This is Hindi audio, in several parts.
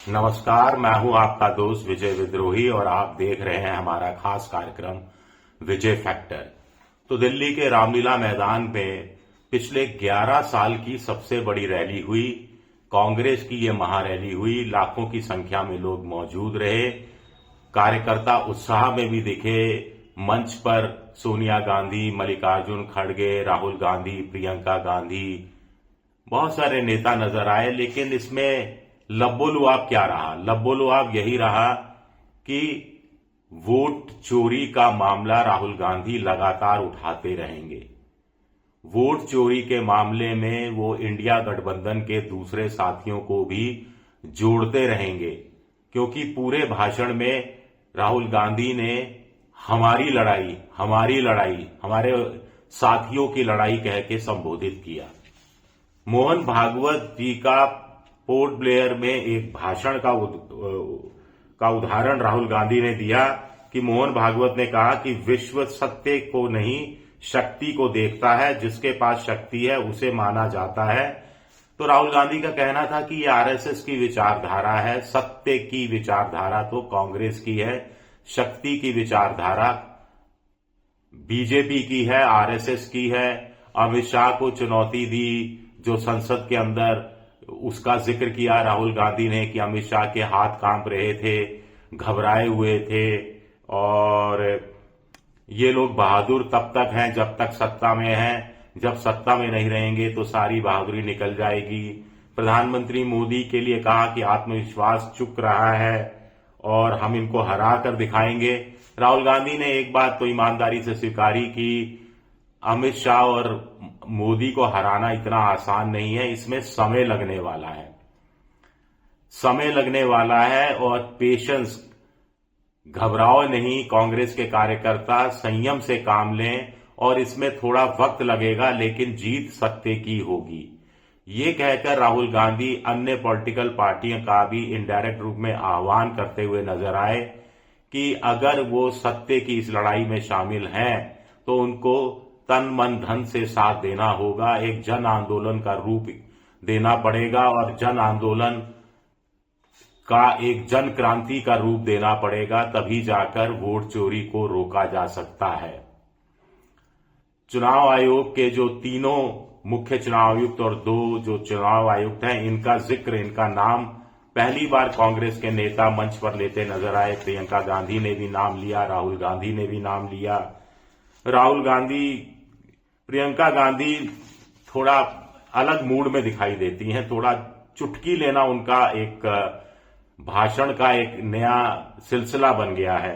नमस्कार, मैं हूं आपका दोस्त विजय विद्रोही और आप देख रहे हैं हमारा खास कार्यक्रम विजय फैक्टर। तो दिल्ली के रामलीला मैदान में पिछले 11 साल की सबसे बड़ी रैली हुई। कांग्रेस की ये महारैली हुई। लाखों की संख्या में लोग मौजूद रहे। कार्यकर्ता उत्साह में भी दिखे। मंच पर सोनिया गांधी, मल्लिकार्जुन खड़गे, राहुल गांधी, प्रियंका गांधी, बहुत सारे नेता नजर आए। लेकिन इसमें लब्बोलुआब क्या रहा? लब्बोलुआब यही रहा कि वोट चोरी का मामला राहुल गांधी लगातार उठाते रहेंगे। वोट चोरी के मामले में वो इंडिया गठबंधन के दूसरे साथियों को भी जोड़ते रहेंगे, क्योंकि पूरे भाषण में राहुल गांधी ने हमारी लड़ाई, हमारे साथियों की लड़ाई कह के संबोधित किया। मोहन भागवत जी का पोर्ट ब्लेयर में एक भाषण का उदाहरण राहुल गांधी ने दिया कि मोहन भागवत ने कहा कि विश्व सत्य को नहीं, शक्ति को देखता है। जिसके पास शक्ति है उसे माना जाता है। तो राहुल गांधी का कहना था कि ये आरएसएस की विचारधारा है। सत्य की विचारधारा तो कांग्रेस की है, शक्ति की विचारधारा बीजेपी की है, आरएसएस की है। अमित शाह को चुनौती दी जो संसद के अंदर, उसका जिक्र किया राहुल गांधी ने कि अमित शाह के हाथ कांप रहे थे, घबराए हुए थे, और ये लोग बहादुर तब तक हैं जब तक सत्ता में हैं, जब सत्ता में नहीं रहेंगे तो सारी बहादुरी निकल जाएगी। प्रधानमंत्री मोदी के लिए कहा कि आत्मविश्वास चुक रहा है और हम इनको हरा कर दिखाएंगे। राहुल गांधी ने एक बात तो ईमानदारी से स्वीकारी कि अमित शाह और मोदी को हराना इतना आसान नहीं है, इसमें समय लगने वाला है और पेशेंस, घबराओ नहीं। कांग्रेस के कार्यकर्ता संयम से काम लें और इसमें थोड़ा वक्त लगेगा, लेकिन जीत सत्य की होगी। ये कहकर राहुल गांधी अन्य पॉलिटिकल पार्टियों का भी इनडायरेक्ट रूप में आह्वान करते हुए नजर आए कि अगर वो सत्य की इस लड़ाई में शामिल हैं तो उनको तन मन धन से साथ देना होगा। एक जन आंदोलन का रूप देना पड़ेगा और जन आंदोलन का एक जन क्रांति का रूप देना पड़ेगा, तभी जाकर वोट चोरी को रोका जा सकता है। चुनाव आयोग के जो तीनों मुख्य चुनाव आयुक्त और 2 जो चुनाव आयुक्त हैं, इनका जिक्र, इनका नाम पहली बार कांग्रेस के नेता मंच पर लेते नजर आए। प्रियंका गांधी ने भी नाम लिया, राहुल गांधी ने भी नाम लिया। प्रियंका गांधी थोड़ा अलग मूड में दिखाई देती हैं। थोड़ा चुटकी लेना उनका एक भाषण का एक नया सिलसिला बन गया है।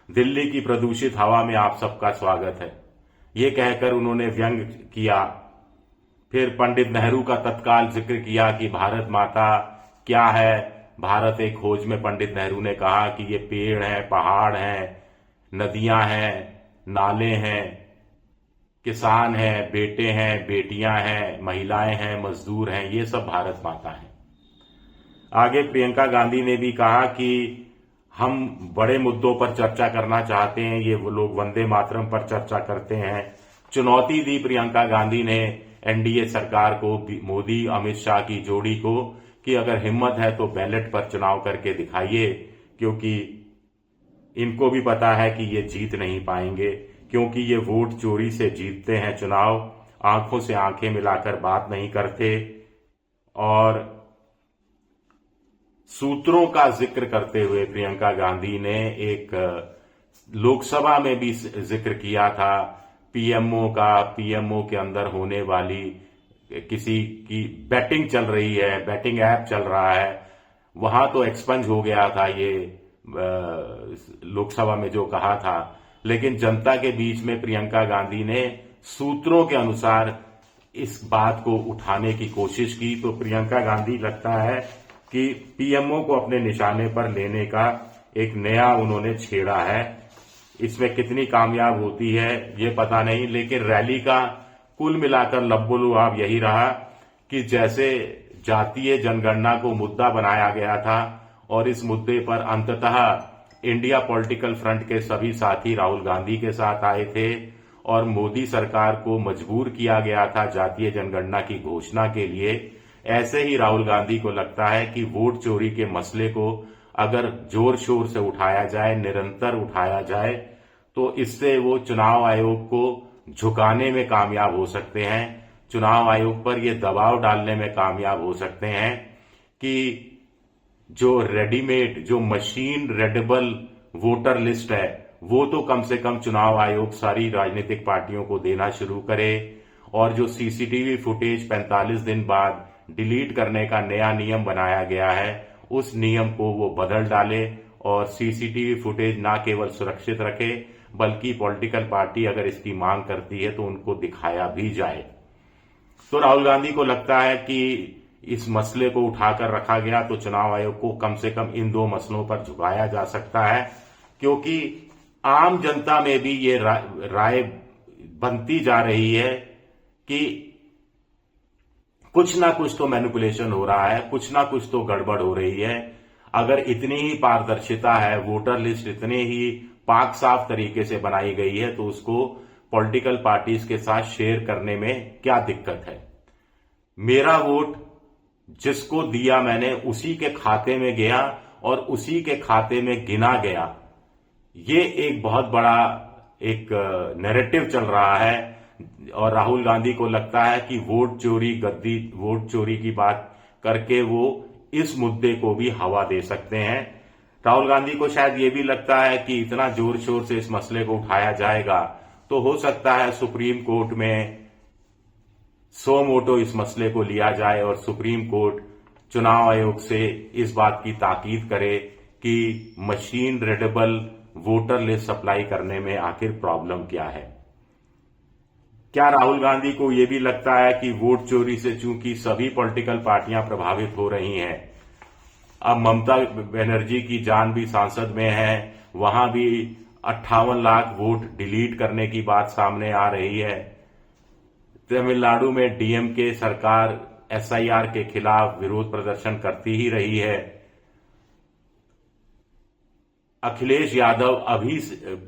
दिल्ली की प्रदूषित हवा में आप सबका स्वागत है, ये कहकर उन्होंने व्यंग किया। फिर पंडित नेहरू का तत्काल जिक्र किया कि भारत माता क्या है, भारत एक खोज में पंडित नेहरू ने कहा कि ये पेड़ हैं, पहाड़ हैं, नदियां हैं, नाले हैं, किसान हैं, बेटे हैं, बेटियां हैं, महिलाएं हैं, मजदूर हैं, ये सब भारत माता है। आगे प्रियंका गांधी ने भी कहा कि हम बड़े मुद्दों पर चर्चा करना चाहते हैं, ये वो लोग वंदे मातरम पर चर्चा करते हैं। चुनौती दी प्रियंका गांधी ने एनडीए सरकार को, मोदी अमित शाह की जोड़ी को, कि अगर हिम्मत है तो बैलेट पर चुनाव करके दिखाइए, क्योंकि इनको भी पता है कि ये जीत नहीं पाएंगे, क्योंकि ये वोट चोरी से जीतते हैं चुनाव, आंखों से आंखें मिलाकर बात नहीं करते। और सूत्रों का जिक्र करते हुए प्रियंका गांधी ने एक लोकसभा में भी जिक्र किया था पीएमओ का। पीएमओ के अंदर होने वाली किसी की बैटिंग चल रही है, बैटिंग ऐप चल रहा है, वहां तो एक्सपंज हो गया था ये लोकसभा में जो कहा था। लेकिन जनता के बीच में प्रियंका गांधी ने सूत्रों के अनुसार इस बात को उठाने की कोशिश की। तो प्रियंका गांधी लगता है कि पीएमओ को अपने निशाने पर लेने का एक नया उन्होंने छेड़ा है। इसमें कितनी कामयाब होती है ये पता नहीं, लेकिन रैली का कुल मिलाकर लब्बोलुआब यही रहा कि जैसे जातीय जनगणना को मुद्दा बनाया गया था और इस मुद्दे पर अंततः इंडिया पॉलिटिकल फ्रंट के सभी साथी राहुल गांधी के साथ आए थे और मोदी सरकार को मजबूर किया गया था जातीय जनगणना की घोषणा के लिए। ऐसे ही राहुल गांधी को लगता है कि वोट चोरी के मसले को अगर जोर शोर से उठाया जाए, निरंतर उठाया जाए, तो इससे वो चुनाव आयोग को झुकाने में कामयाब हो सकते हैं, चुनाव आयोग पर ये दबाव डालने में कामयाब हो सकते हैं कि जो रेडीमेड, जो मशीन रेडेबल वोटर लिस्ट है, वो तो कम से कम चुनाव आयोग सारी राजनीतिक पार्टियों को देना शुरू करे, और जो सीसीटीवी फुटेज 45 दिन बाद डिलीट करने का नया नियम बनाया गया है, उस नियम को वो बदल डाले और सीसीटीवी फुटेज ना केवल सुरक्षित रखे, बल्कि पॉलिटिकल पार्टी अगर इसकी मांग करती है तो उनको दिखाया भी जाए। तो राहुल गांधी को लगता है कि इस मसले को उठाकर रखा गया तो चुनाव आयोग को कम से कम इन दो मसलों पर झुकाया जा सकता है, क्योंकि आम जनता में भी ये राय बनती जा रही है कि कुछ ना कुछ तो मैनिपुलेशन हो रहा है, कुछ ना कुछ तो गड़बड़ हो रही है। अगर इतनी ही पारदर्शिता है, वोटर लिस्ट इतने ही पाक साफ तरीके से बनाई गई है, तो उसको पॉलिटिकल पार्टीज के साथ शेयर करने में क्या दिक्कत है। मेरा वोट जिसको दिया मैंने उसी के खाते में गया और उसी के खाते में गिना गया, ये एक बहुत बड़ा एक नैरेटिव चल रहा है। और राहुल गांधी को लगता है कि वोट चोरी की बात करके वो इस मुद्दे को भी हवा दे सकते हैं। राहुल गांधी को शायद ये भी लगता है कि इतना जोर शोर से इस मसले को उठाया जाएगा तो हो सकता है सुप्रीम कोर्ट में सो मोटो इस मसले को लिया जाए और सुप्रीम कोर्ट चुनाव आयोग से इस बात की ताकीद करे कि machine readable voter list supply करने में आखिर प्रॉब्लम क्या है। क्या राहुल गांधी को यह भी लगता है कि वोट चोरी से चूंकि सभी पॉलिटिकल पार्टियां प्रभावित हो रही हैं, अब ममता बनर्जी की जान भी सांसद में है, वहां भी 58 लाख वोट डिलीट करने की बात सामने आ रही है। तमिलनाडु में डीएमके सरकार एसआईआर के खिलाफ विरोध प्रदर्शन करती ही रही है। अखिलेश यादव अभी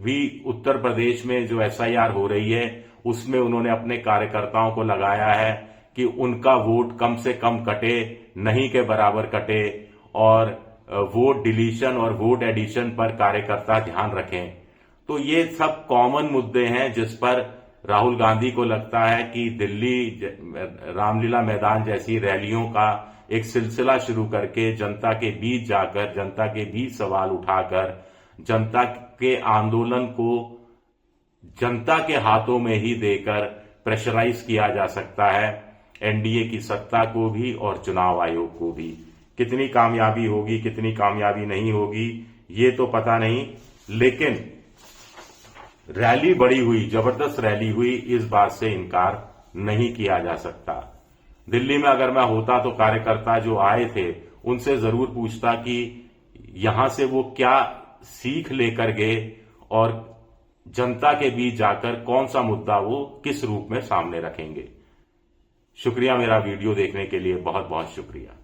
भी उत्तर प्रदेश में जो एसआईआर हो रही है उसमें उन्होंने अपने कार्यकर्ताओं को लगाया है कि उनका वोट कम से कम कटे, नहीं के बराबर कटे, और वोट डिलीशन और वोट एडिशन पर कार्यकर्ता ध्यान रखें। तो ये सब कॉमन मुद्दे हैं जिस पर राहुल गांधी को लगता है कि दिल्ली रामलीला मैदान जैसी रैलियों का एक सिलसिला शुरू करके जनता के बीच जाकर, जनता के बीच सवाल उठाकर, जनता के आंदोलन को जनता के हाथों में ही देकर प्रेशराइज किया जा सकता है एनडीए की सत्ता को भी और चुनाव आयोग को भी। कितनी कामयाबी होगी, कितनी कामयाबी नहीं होगी, ये तो पता नहीं, लेकिन रैली बड़ी हुई, जबरदस्त रैली हुई, इस बात से इनकार नहीं किया जा सकता। दिल्ली में अगर मैं होता तो कार्यकर्ता जो आए थे उनसे जरूर पूछता कि यहां से वो क्या सीख लेकर गए और जनता के बीच जाकर कौन सा मुद्दा वो किस रूप में सामने रखेंगे। शुक्रिया, मेरा वीडियो देखने के लिए बहुत बहुत शुक्रिया।